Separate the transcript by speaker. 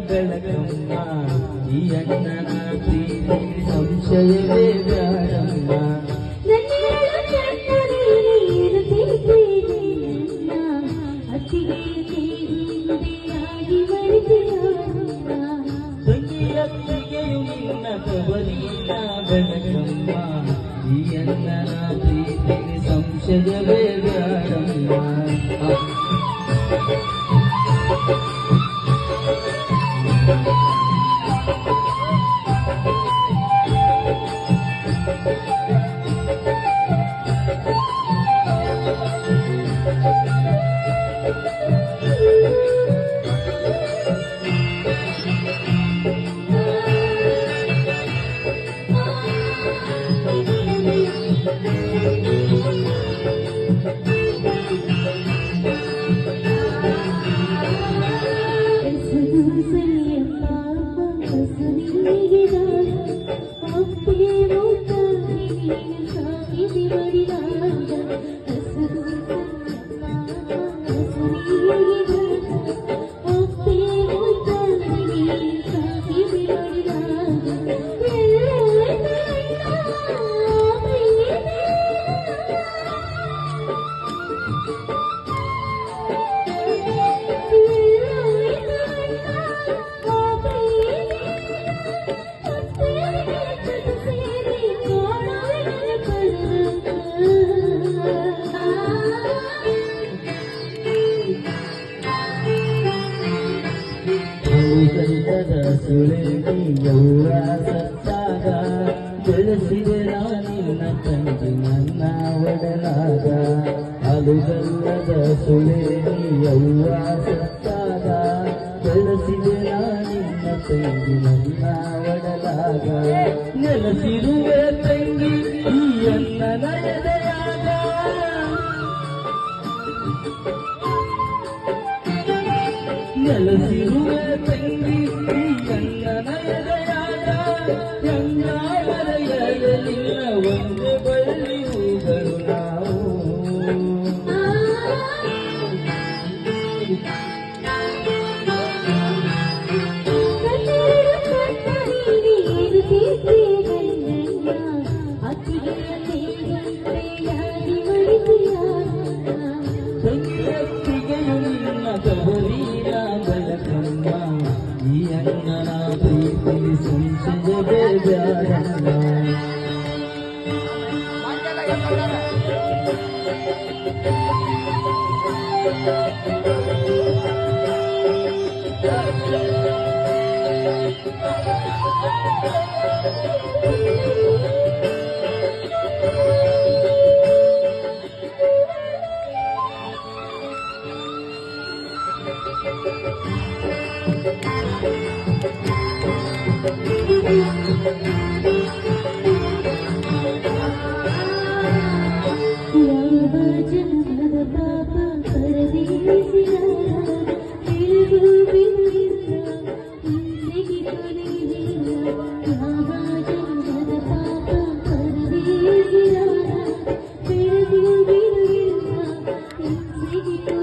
Speaker 1: ಬೆಳಕಮ್ಮ ಈ ಅಣ್ಣನ ಪ್ರೀತಿ ಸಂಶಯವೇ ಬ್ಯಾಡಮ್ಮ ತಂಗಿಯತ್ತಿಗೆಯು ನಿನ್ನ ತವರಿನ ಬೆಳಕಮ್ಮ ಈ ಅಣ್ಣನ ಪ್ರೀತಿ ಸಂಶಯವೇ ಬ್ಯಾಡಮ್ಮ ಸುಳಿಯವ್ವ ಸತ್ತಾಗ ಬೆಳೆಸಿದೆ ನಿನ್ನ ತಂಗಿ ನನ್ನ ಒಡಲಾಗ ಅಲುಗಲ್ಲದ ಸುಳಿಯವ್ವ ಸತ್ತಾಗ ಬೆಳೆಸಿದೆ ನಿನ್ನ ತಂಗಿ ನನ್ನ ಒಡಲಾಗ ನೆಲೆಸಿರುವೆ ತಂಗಿ ಈ ಅಣ್ಣನ ಎದೆಯಾಗ ನೆಲೆಸಿರುವೆ ತಂಗಿ ಒಂದು ಬಳ್ಳಿ ಹೂಗಳು ನಾವು ತಂಗಿಯತ್ತಿಗೆಯು ನಿನ್ನ ತವರಿನ ಬೆಳಕಮ್ಮ ಈ ಅಣ್ಣನ ಪ್ರೀತಿ ಸಂಶಯವೇ ಬ್ಯಾಡಮ್ಮ
Speaker 2: Thank you.